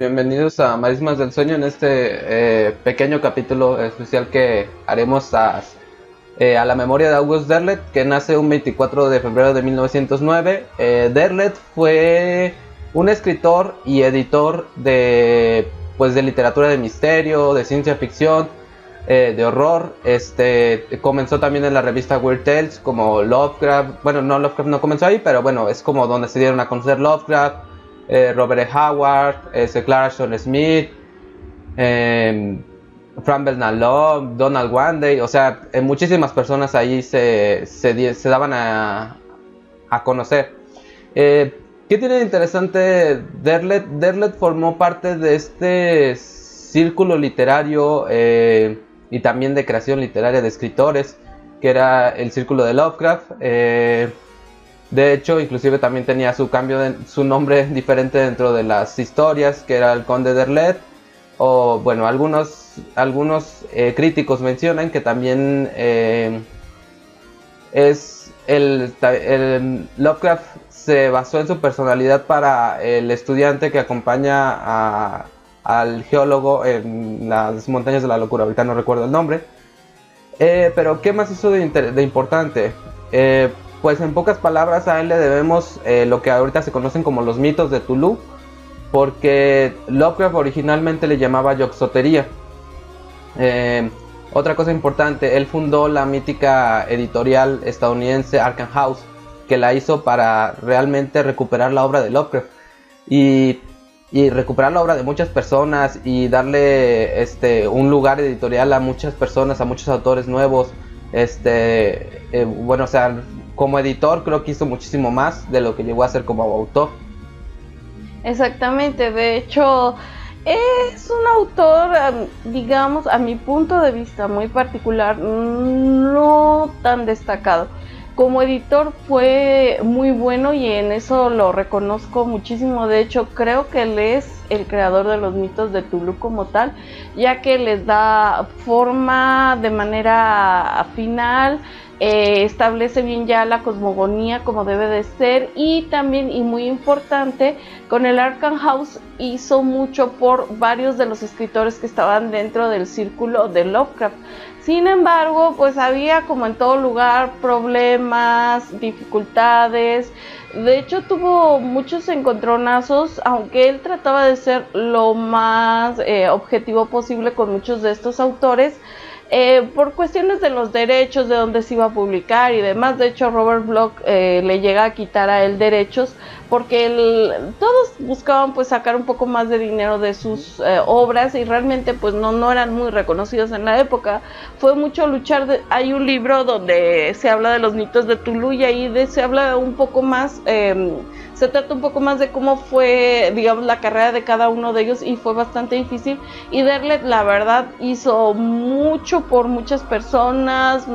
bienvenidos a Marismas del Sueño en este pequeño capítulo especial que haremos a la memoria de August Derleth, que nace un 24 de febrero de 1909. Derleth fue un escritor y editor de literatura de misterio, de ciencia ficción, de horror. Comenzó también en la revista Weird Tales como Lovecraft. Bueno, no, Lovecraft no comenzó ahí, pero bueno, es como donde se dieron a conocer Lovecraft, Robert E. Howard, Clara Shore Smith, Frank Belnalow, Donald Wandey. O sea, muchísimas personas ahí se daban a conocer. ¿Qué tiene de interesante Derleth? Derleth formó parte de este círculo literario y también de creación literaria de escritores, que era el círculo de Lovecraft. De hecho, inclusive también tenía su nombre diferente dentro de las historias, que era el Conde Derleth. O bueno, algunos críticos mencionan que también Lovecraft se basó en su personalidad para el estudiante que acompaña al geólogo en las montañas de la locura. Ahorita no recuerdo el nombre. Pero ¿qué más hizo de importante? Pues en pocas palabras a él le debemos lo que ahorita se conocen como los mitos de Cthulhu, porque Lovecraft originalmente le llamaba Yoxotería. Otra cosa importante, él fundó la mítica editorial estadounidense Arkham House, que la hizo para realmente recuperar la obra de Lovecraft y recuperar la obra de muchas personas y darle un lugar editorial a muchas personas, a muchos autores nuevos. Bueno, o sea, como editor creo que hizo muchísimo más de lo que llegó a hacer como autor. Exactamente, de hecho es un autor, digamos, a mi punto de vista muy particular, no tan destacado. Como editor fue muy bueno y en eso lo reconozco muchísimo. De hecho, creo que él es el creador de los mitos de Cthulhu como tal, ya que les da forma de manera final, establece bien ya la cosmogonía como debe de ser, y también, y muy importante, con el Arkham House hizo mucho por varios de los escritores que estaban dentro del círculo de Lovecraft. Sin embargo, pues había, como en todo lugar, problemas, dificultades. De hecho, tuvo muchos encontronazos, aunque él trataba de ser lo más objetivo posible con muchos de estos autores, por cuestiones de los derechos, de dónde se iba a publicar y demás. De hecho, Robert Bloch le llega a quitar a él derechos, porque todos buscaban pues sacar un poco más de dinero de sus obras, y realmente pues no eran muy reconocidos en la época. Fue mucho luchar. Hay un libro donde se habla de los mitos de Cthulhu, y ahí se habla un poco más, se trata un poco más de cómo fue, digamos, la carrera de cada uno de ellos, y fue bastante difícil. Y Derleth, la verdad, hizo mucho por muchas personas,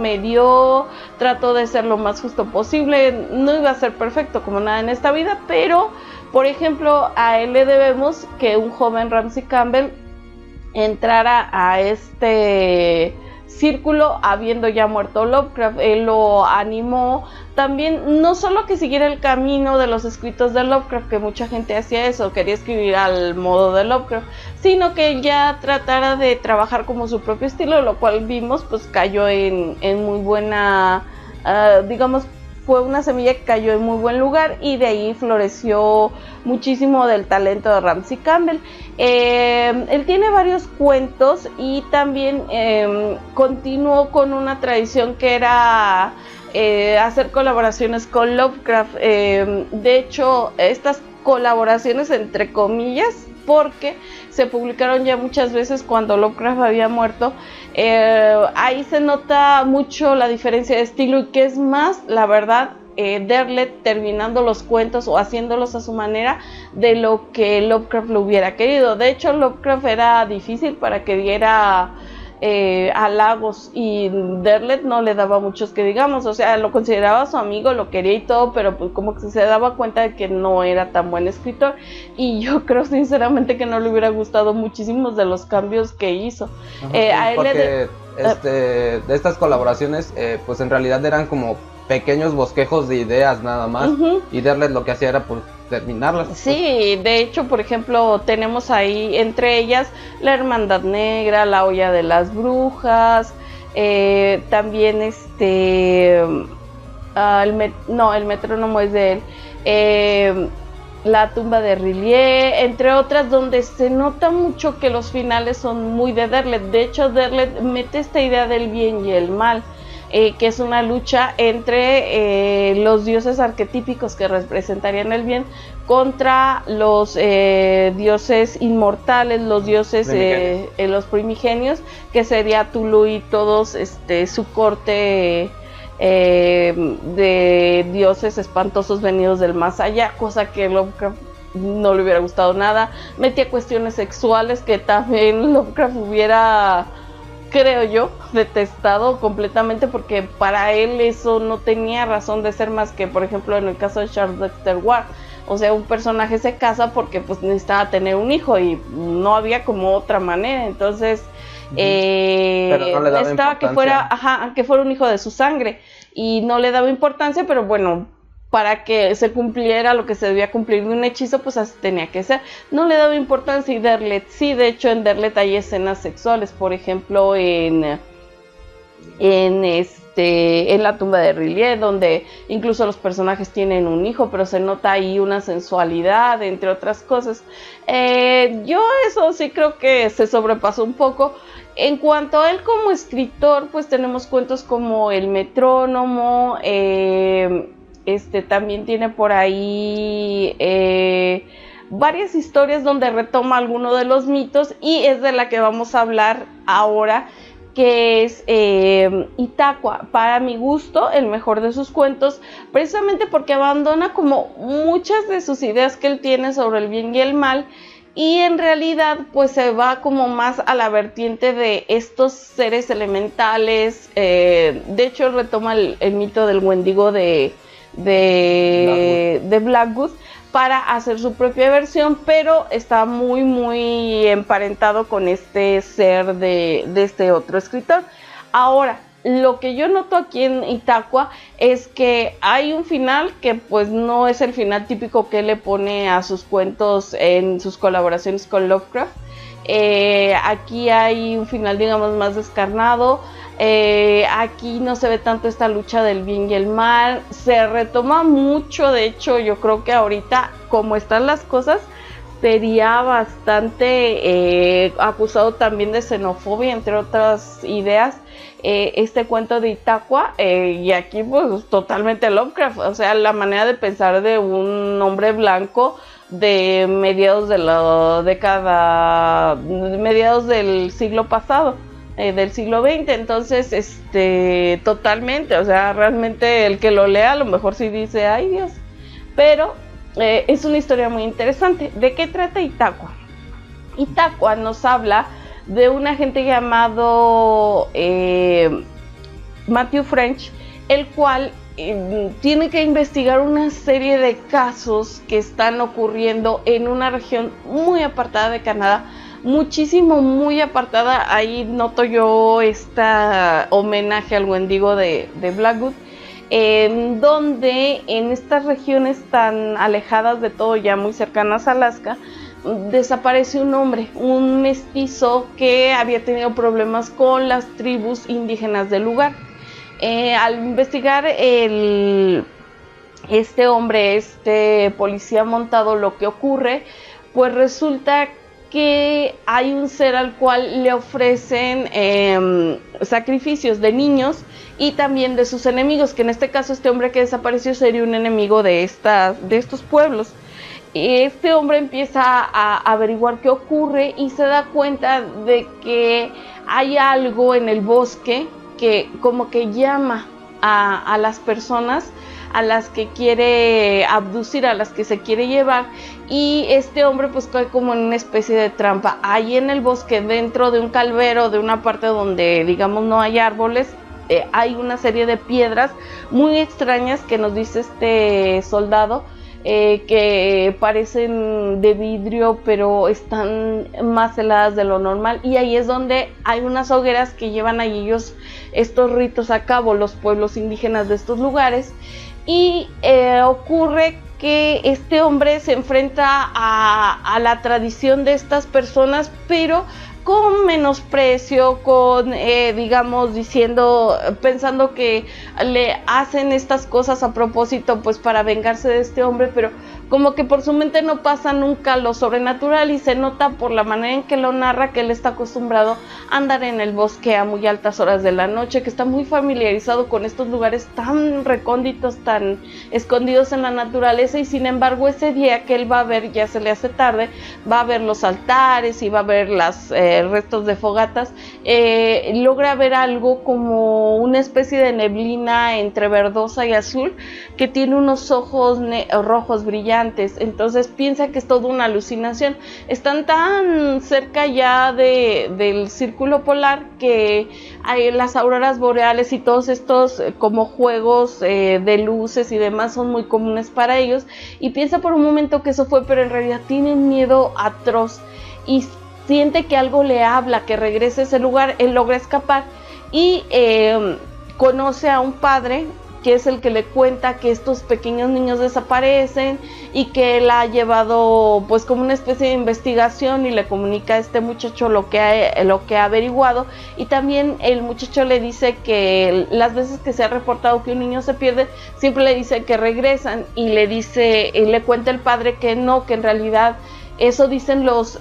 trató de ser lo más justo posible. No iba a ser perfecto como nada en esta vida, pero, por ejemplo, a él le debemos que un joven Ramsey Campbell entrara a este círculo habiendo ya muerto Lovecraft. Él lo animó también, no solo que siguiera el camino de los escritos de Lovecraft, que mucha gente hacía eso, quería escribir al modo de Lovecraft, sino que él ya tratara de trabajar como su propio estilo, lo cual vimos pues cayó en muy buena, digamos, fue una semilla que cayó en muy buen lugar, y de ahí floreció muchísimo del talento de Ramsey Campbell. Él tiene varios cuentos, y también continuó con una tradición que era hacer colaboraciones con Lovecraft. De hecho, estas colaboraciones entre comillas, porque se publicaron ya muchas veces cuando Lovecraft había muerto. Ahí se nota mucho la diferencia de estilo, y que es más, la verdad, Derleth terminando los cuentos o haciéndolos a su manera de lo que Lovecraft lo hubiera querido. De hecho, Lovecraft era difícil para que diera halagos, y Derleth no le daba muchos que digamos. O sea, lo consideraba su amigo, lo quería y todo, pero pues como que se daba cuenta de que no era tan buen escritor, y yo creo sinceramente que no le hubiera gustado muchísimos de los cambios que hizo. A él porque de estas colaboraciones pues en realidad eran como pequeños bosquejos de ideas nada más, y Derleth lo que hacía era pues exterminarlas. Sí, de hecho, por ejemplo, tenemos ahí entre ellas la Hermandad Negra, la Olla de las Brujas, también el metrónomo es de él, la tumba de Rillier, entre otras, donde se nota mucho que los finales son muy de Derlet. De hecho, Derlet mete esta idea del bien y el mal, que es una lucha entre los dioses arquetípicos que representarían el bien contra los dioses inmortales, los dioses los primigenios, que sería Tulu y todos su corte de dioses espantosos venidos del más allá, cosa que Lovecraft no le hubiera gustado nada. Metía cuestiones sexuales que también Lovecraft hubiera, creo yo, detestado completamente, porque para él eso no tenía razón de ser más que, por ejemplo, en el caso de Charles Dexter Ward. O sea, un personaje se casa porque pues necesitaba tener un hijo y no había como otra manera. Entonces pero no le daba estaba que fuera un hijo de su sangre y no le daba importancia, pero bueno, para que se cumpliera lo que se debía cumplir de un hechizo, pues así tenía que ser. No le daba importancia. Y Derlet sí, de hecho en Derlet hay escenas sexuales, por ejemplo en la tumba de Rillier, donde incluso los personajes tienen un hijo, pero se nota ahí una sensualidad, entre otras cosas. Yo eso sí creo que se sobrepasó un poco. En cuanto a él como escritor, pues tenemos cuentos como El Metrónomo, también tiene por ahí varias historias donde retoma alguno de los mitos, y es de la que vamos a hablar ahora, que es Itakua. Para mi gusto, el mejor de sus cuentos, precisamente porque abandona como muchas de sus ideas que él tiene sobre el bien y el mal, y en realidad pues se va como más a la vertiente de estos seres elementales. De hecho retoma el mito del Wendigo de Blackwood para hacer su propia versión, pero está muy muy emparentado con este ser de este otro escritor. Ahora, lo que yo noto aquí en Itakua es que hay un final que pues no es el final típico que le pone a sus cuentos en sus colaboraciones con Lovecraft. Aquí hay un final, digamos, más descarnado. Aquí no se ve tanto esta lucha del bien y el mal, se retoma mucho. De hecho, yo creo que ahorita, como están las cosas, sería bastante acusado también de xenofobia, entre otras ideas, este cuento de Itakua, y aquí pues totalmente Lovecraft. O sea, la manera de pensar de un hombre blanco de mediados de la década, mediados del siglo pasado, del siglo XX. Entonces, totalmente, o sea, realmente el que lo lea a lo mejor sí dice, ay Dios, pero es una historia muy interesante. ¿De qué trata Itakua? Itakua nos habla de un agente llamado Matthew French, el cual tiene que investigar una serie de casos que están ocurriendo en una región muy apartada de Canadá, muy apartada. Ahí noto yo este homenaje al Wendigo de Blackwood, donde en estas regiones tan alejadas de todo, ya muy cercanas a Alaska, desaparece un hombre, un mestizo que había tenido problemas con las tribus indígenas del lugar. Al investigar este hombre, este policía montado, lo que ocurre, pues resulta que hay un ser al cual le ofrecen sacrificios de niños y también de sus enemigos, que en este caso este hombre que desapareció sería un enemigo de estos pueblos. Este hombre empieza a averiguar qué ocurre y se da cuenta de que hay algo en el bosque que como que llama a las personas a las que quiere abducir, a las que se quiere llevar, y este hombre pues cae como en una especie de trampa. Ahí en el bosque, dentro de un calvero, de una parte donde digamos no hay árboles, hay una serie de piedras muy extrañas que nos dice este soldado, que parecen de vidrio pero están más heladas de lo normal, y ahí es donde hay unas hogueras que llevan a ellos estos ritos a cabo, los pueblos indígenas de estos lugares. Y ocurre que este hombre se enfrenta a la tradición de estas personas, pero con menosprecio, digamos, pensando que le hacen estas cosas a propósito, pues para vengarse de este hombre, pero como que por su mente no pasa nunca lo sobrenatural, y se nota por la manera en que lo narra que él está acostumbrado a andar en el bosque a muy altas horas de la noche, que está muy familiarizado con estos lugares tan recónditos, tan escondidos en la naturaleza, y sin embargo ese día que él va a ver, ya se le hace tarde, va a ver los altares y va a ver los restos de fogatas, logra ver algo como una especie de neblina entre verdosa y azul, que tiene unos ojos rojos brillantes. Entonces piensa que es toda una alucinación. Están tan cerca ya del círculo polar que hay las auroras boreales y todos estos como juegos de luces y demás son muy comunes para ellos, y piensa por un momento que eso fue, pero en realidad tiene un miedo atroz y siente que algo le habla, que regrese a ese lugar. Él logra escapar y conoce a un padre que es el que le cuenta que estos pequeños niños desaparecen y que él ha llevado pues como una especie de investigación, y le comunica a este muchacho lo que ha averiguado, y también el muchacho le dice que las veces que se ha reportado que un niño se pierde, siempre le dice que regresan, y le cuenta el padre que no, que en realidad eso dicen los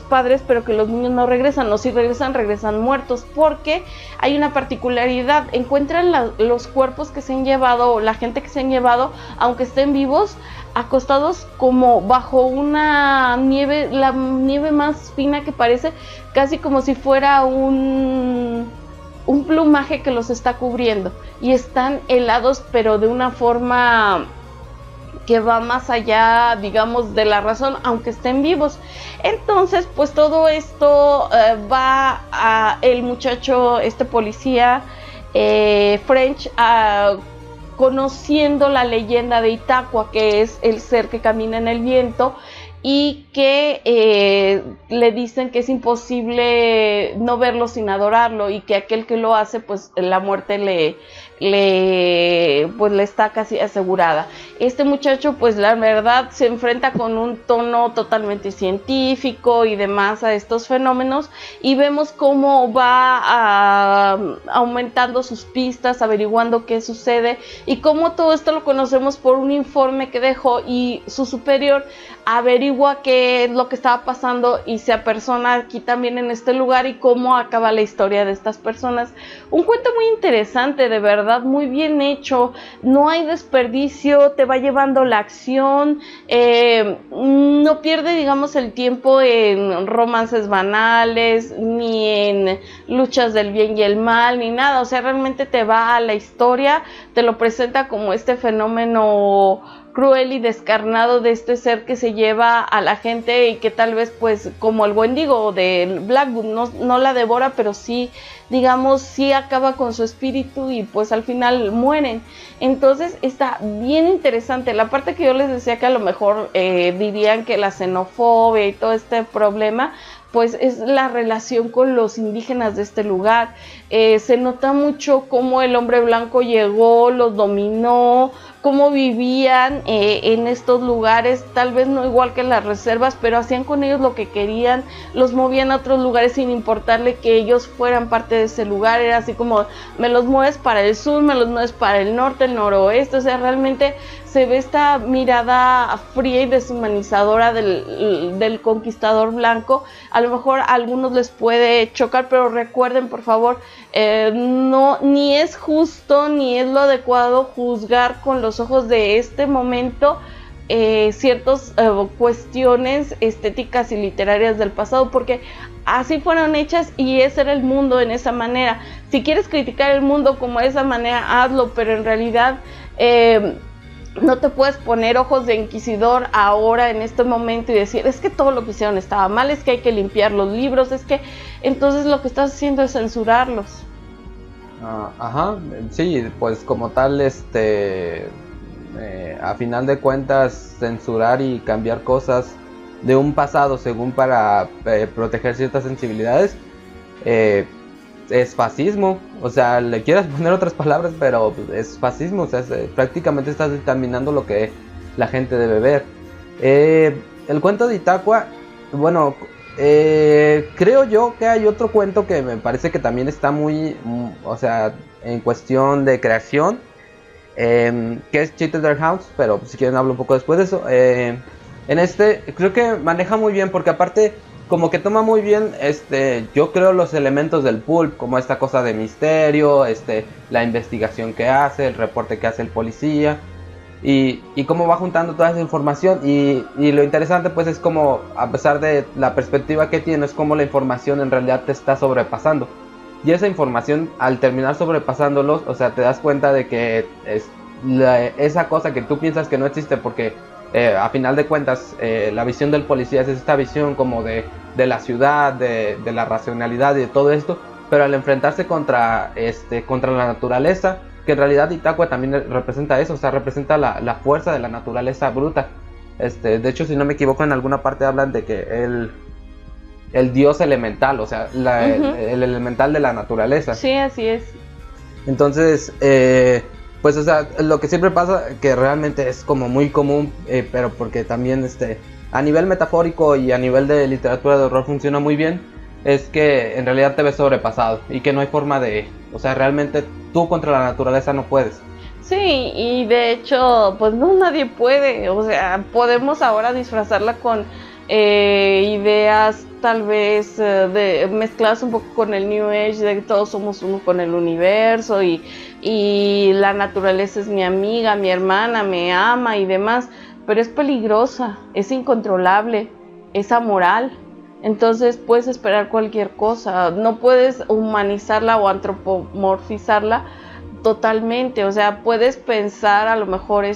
padres, pero que los niños no regresan, o si regresan, regresan muertos, porque hay una particularidad: encuentran los cuerpos que se han llevado, la gente que se han llevado, aunque estén vivos, acostados como bajo una nieve, la nieve más fina, que parece casi como si fuera un plumaje que los está cubriendo, y están helados, pero de una forma que va más allá, digamos, de la razón, aunque estén vivos. Entonces, pues todo esto va a el muchacho, este policía French, conociendo la leyenda de Itaqua, que es el ser que camina en el viento, y que le dicen que es imposible no verlo sin adorarlo, y que aquel que lo hace, pues la muerte le está casi asegurada. Este muchacho, pues la verdad, se enfrenta con un tono totalmente científico y demás a estos fenómenos, y vemos cómo va aumentando sus pistas, averiguando qué sucede, y cómo todo esto lo conocemos por un informe que dejó, y su superior averigua qué es lo que estaba pasando y se apersona aquí también en este lugar, y cómo acaba la historia de estas personas. Un cuento muy interesante, de verdad, muy bien hecho, no hay desperdicio, te va llevando la acción, no pierde, digamos, el tiempo en romances banales, ni en luchas del bien y el mal, ni nada. O sea, realmente te va a la historia, te lo presenta como este fenómeno cruel y descarnado de este ser que se lleva a la gente, y que tal vez, pues como el Wendigo de Blackwood, no la devora, pero sí, digamos, sí acaba con su espíritu, y pues al final mueren. Entonces está bien interesante. La parte que yo les decía que a lo mejor dirían que la xenofobia y todo este problema, pues es la relación con los indígenas de este lugar. Se nota mucho cómo el hombre blanco llegó, los dominó, cómo vivían en estos lugares, tal vez no igual que en las reservas, pero hacían con ellos lo que querían, los movían a otros lugares sin importarle que ellos fueran parte de ese lugar. Era así como, me los mueves para el sur, me los mueves para el norte, el noroeste. O sea, realmente se ve esta mirada fría y deshumanizadora del conquistador blanco. A lo mejor a algunos les puede chocar, pero recuerden, por favor, no, ni es justo ni es lo adecuado juzgar con los ojos de este momento ciertas cuestiones estéticas y literarias del pasado, porque así fueron hechas y ese era el mundo en esa manera. Si quieres criticar el mundo como de esa manera, hazlo, pero en realidad no te puedes poner ojos de inquisidor ahora en este momento y decir, es que todo lo que hicieron estaba mal, es que hay que limpiar los libros, es que entonces lo que estás haciendo es censurarlos. Ajá, sí, pues como tal, a final de cuentas, censurar y cambiar cosas de un pasado según para proteger ciertas sensibilidades es fascismo. O sea, le quieras poner otras palabras, pero es fascismo. O sea, prácticamente estás determinando lo que la gente debe ver. El cuento de Itaqua, bueno, creo yo que hay otro cuento que me parece que también está muy, o sea, en cuestión de creación, que es Cheater House, pero si quieren hablo un poco después de eso. En este creo que maneja muy bien, porque aparte como que toma muy bien, yo creo, los elementos del pulp, como esta cosa de misterio, la investigación que hace, el reporte que hace el policía, y cómo va juntando toda esa información. Y lo interesante pues es como, a pesar de la perspectiva que tiene, es como la información en realidad te está sobrepasando. Y esa información, al terminar sobrepasándolos, o sea, te das cuenta de que es esa cosa que tú piensas que no existe, porque a final de cuentas la visión del policía es esta visión como de la ciudad, de la racionalidad y de todo esto, pero al enfrentarse contra la naturaleza, que en realidad Itaqua también representa eso, o sea, representa la fuerza de la naturaleza bruta. De hecho, si no me equivoco, en alguna parte hablan de que el dios elemental, o sea, el elemental de la naturaleza. Sí, así es. Entonces, pues, o sea, lo que siempre pasa, que realmente es como muy común, pero porque también a nivel metafórico y a nivel de literatura de horror funciona muy bien, es que en realidad te ves sobrepasado y que no hay forma de, o sea, realmente tú contra la naturaleza no puedes. Sí, y de hecho, pues no, nadie puede, o sea, podemos ahora disfrazarla con ideas tal vez mezcladas un poco con el New Age, de que todos somos uno con el universo y la naturaleza es mi amiga, mi hermana, me ama y demás, pero es peligrosa, es incontrolable, es amoral. Entonces puedes esperar cualquier cosa, no puedes humanizarla o antropomorfizarla totalmente, o sea, puedes pensar a lo mejor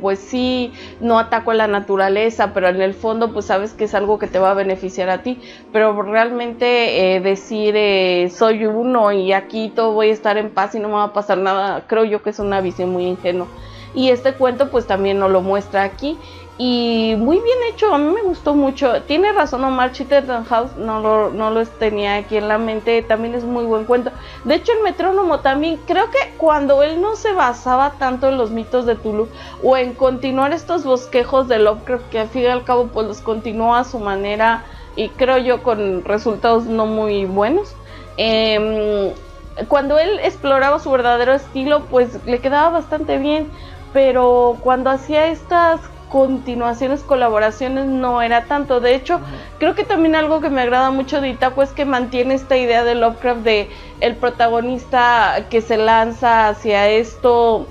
pues sí, no ataco a la naturaleza, pero en el fondo pues sabes que es algo que te va a beneficiar a ti, pero realmente decir soy uno y aquí todo voy a estar en paz y no me va a pasar nada, creo yo que es una visión muy ingenua, y este cuento pues también nos lo muestra aquí. Y muy bien hecho, a mí me gustó mucho. Tiene razón Omar, Cheater House, no lo tenía aquí en la mente, también es muy buen cuento. De hecho, el metrónomo también, creo que cuando él no se basaba tanto en los mitos de Tulu o en continuar estos bosquejos de Lovecraft, que al fin y al cabo pues los continuó a su manera y creo yo con resultados no muy buenos. Cuando él exploraba su verdadero estilo, pues le quedaba bastante bien, pero cuando hacía estas continuaciones, colaboraciones, no era tanto. De hecho, creo que también algo que me agrada mucho de Itaqua es que mantiene esta idea de Lovecraft de el protagonista que se lanza hacia esto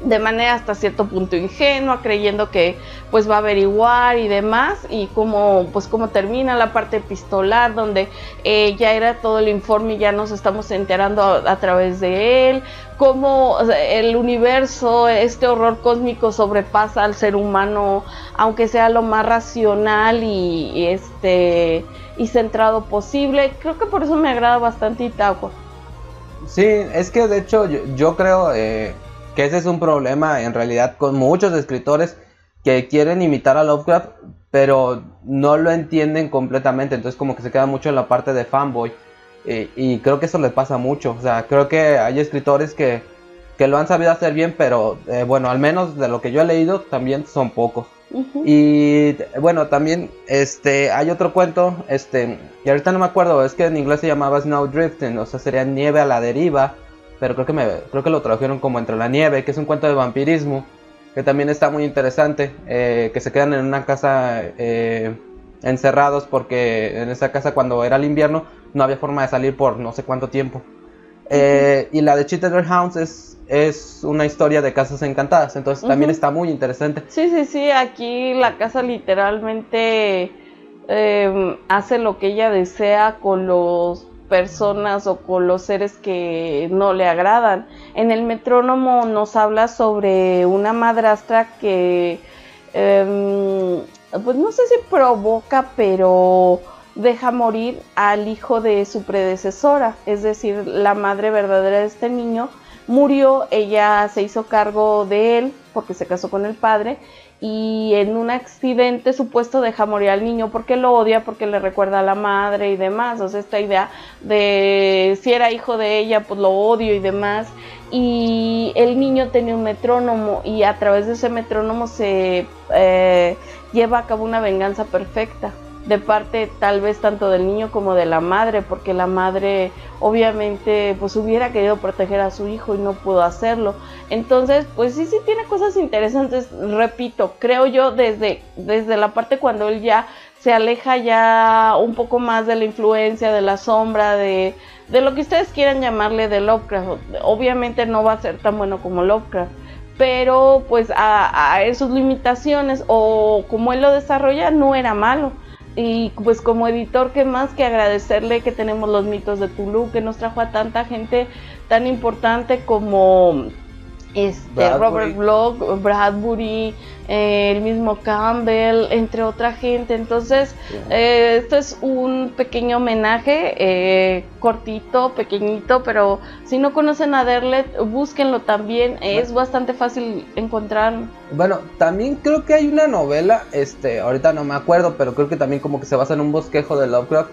de manera hasta cierto punto ingenua, creyendo que pues va a averiguar y demás, y como termina la parte epistolar donde ya era todo el informe y ya nos estamos enterando a través de él, como el universo, este horror cósmico sobrepasa al ser humano, aunque sea lo más racional y centrado posible. Creo que por eso me agrada bastante Itaqua. Sí, es que de hecho yo creo que ese es un problema en realidad con muchos escritores que quieren imitar a Lovecraft, pero no lo entienden completamente, entonces como que se queda mucho en la parte de fanboy, y creo que eso les pasa mucho. O sea, creo que hay escritores que lo han sabido hacer bien, pero bueno, al menos de lo que yo he leído también son pocos. Y bueno, también hay otro cuento, y ahorita no me acuerdo, es que en inglés se llamaba Snowdrifting, o sea, sería nieve a la deriva, pero creo que lo tradujeron como Entre la nieve, que es un cuento de vampirismo, que también está muy interesante, que se quedan en una casa encerrados, porque en esa casa cuando era el invierno no había forma de salir por no sé cuánto tiempo. Y la de Cheater House es una historia de casas encantadas, entonces también está muy interesante. Sí, aquí la casa literalmente hace lo que ella desea con los personas o con los seres que no le agradan. En el metrónomo nos habla sobre una madrastra que pues no sé si provoca, pero deja morir al hijo de su predecesora, es decir, la madre verdadera de este niño murió, ella se hizo cargo de él porque se casó con el padre y en un accidente supuesto deja morir al niño porque lo odia, porque le recuerda a la madre y demás. O sea, esta idea de si era hijo de ella, pues lo odio y demás. Y el niño tenía un metrónomo y a través de ese metrónomo se lleva a cabo una venganza perfecta de parte tal vez tanto del niño como de la madre, porque la madre obviamente pues hubiera querido proteger a su hijo y no pudo hacerlo. Entonces pues sí tiene cosas interesantes, repito, creo yo desde la parte cuando él ya se aleja ya un poco más de la influencia, de la sombra, de lo que ustedes quieran llamarle de Lovecraft. Obviamente no va a ser tan bueno como Lovecraft, pero pues a sus limitaciones o como él lo desarrolla no era malo. Y pues como editor, qué más que agradecerle que tenemos los mitos de Tulu, que nos trajo a tanta gente tan importante como Robert Bloch, Bradbury, el mismo Campbell, entre otra gente. Entonces, esto es un pequeño homenaje, cortito, pequeñito, pero si no conocen a Derlet, búsquenlo también, es bastante fácil encontrar. Bueno, también creo que hay una novela, ahorita no me acuerdo, pero creo que también como que se basa en un bosquejo de Lovecraft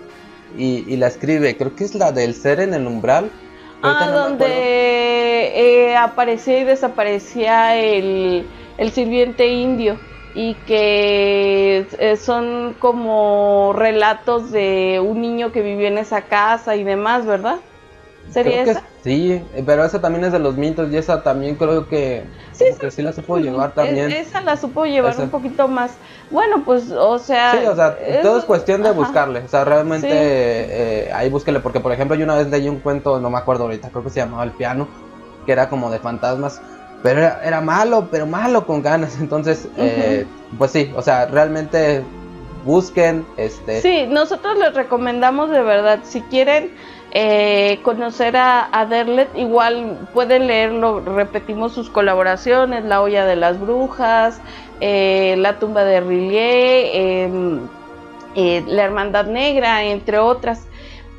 y la escribe, creo que es la del ser en el umbral. Donde aparecía y desaparecía el sirviente indio y que son como relatos de un niño que vivió en esa casa y demás, ¿verdad? ¿Sería esa? Sí, pero esa también es de los mitos y esa también creo que sí la supo llevar también. Esa la supo llevar un poquito más. Bueno, pues, o sea... Sí, o sea, todo es cuestión de buscarle. O sea, realmente ahí búsquele, porque por ejemplo yo una vez leí un cuento, no me acuerdo ahorita, creo que se llamaba El Piano, que era como de fantasmas, pero era malo, pero malo con ganas. Entonces, pues sí, o sea, realmente busquen. Sí, nosotros les recomendamos de verdad, si quieren conocer a Derlet, igual pueden leerlo, repetimos sus colaboraciones, La olla de las brujas, La tumba de Rillier, La hermandad negra, entre otras.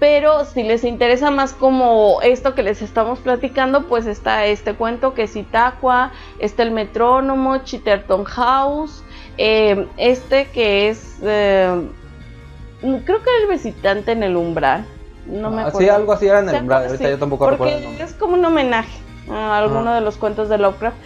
Pero si les interesa más como esto que les estamos platicando, pues está este cuento que es Itaqua, está el metrónomo, Chitterton House, que es creo que era el visitante en el umbral. No me acuerdo. Sí, algo así era en el umbral, ahorita yo tampoco recuerdo el nombre. Es como un homenaje a alguno de los cuentos de Lovecraft.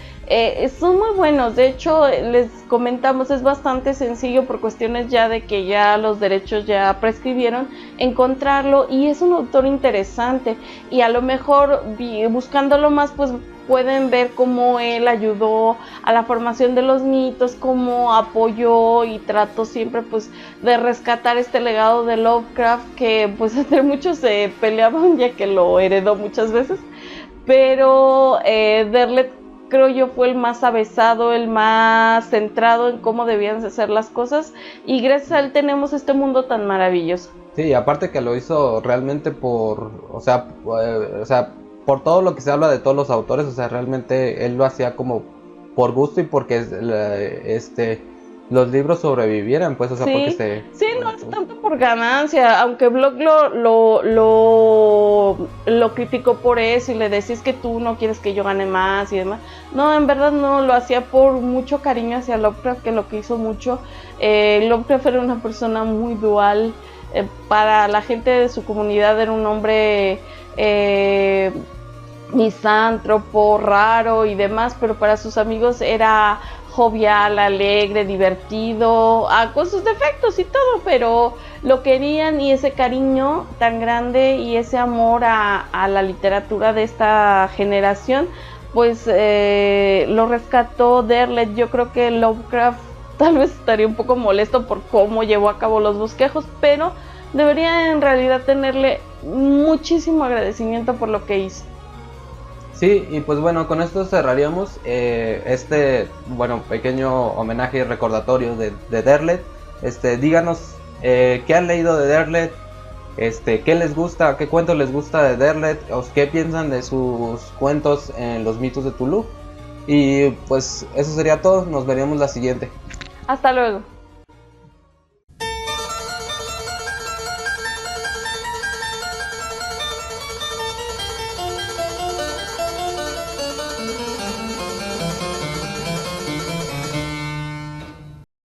Son muy buenos, de hecho les comentamos, es bastante sencillo por cuestiones ya de que ya los derechos ya prescribieron encontrarlo, y es un autor interesante y a lo mejor buscándolo más pues pueden ver cómo él ayudó a la formación de los mitos, cómo apoyó y trató siempre pues de rescatar este legado de Lovecraft, que pues entre muchos se peleaban ya que lo heredó muchas veces, pero Derlet creo yo fue el más avesado, el más centrado en cómo debían de ser las cosas, y gracias a él tenemos este mundo tan maravilloso. Sí, aparte que lo hizo realmente por todo lo que se habla de todos los autores, o sea, realmente él lo hacía como por gusto y porque los libros sobrevivieran, pues, o sea, porque no es tanto por ganancia, aunque Bloch lo criticó por eso y le decís que tú no quieres que yo gane más y demás. No, en verdad no, lo hacía por mucho cariño hacia Lovecraft, que lo quiso mucho. Lovecraft era una persona muy dual, para la gente de su comunidad era un hombre misántropo, raro y demás, pero para sus amigos era jovial, alegre, divertido, con sus defectos y todo, pero lo querían, y ese cariño tan grande y ese amor a la literatura de esta generación, pues lo rescató Derlet. Yo creo que Lovecraft tal vez estaría un poco molesto por cómo llevó a cabo los bosquejos, pero debería en realidad tenerle muchísimo agradecimiento por lo que hizo. Sí, y pues bueno, con esto cerraríamos pequeño homenaje y recordatorio de Derlet. Díganos qué han leído de Derlet, qué les gusta, qué cuentos les gusta de Derlet, o qué piensan de sus cuentos en los mitos de Tulu. Y pues eso sería todo, nos veríamos la siguiente. Hasta luego.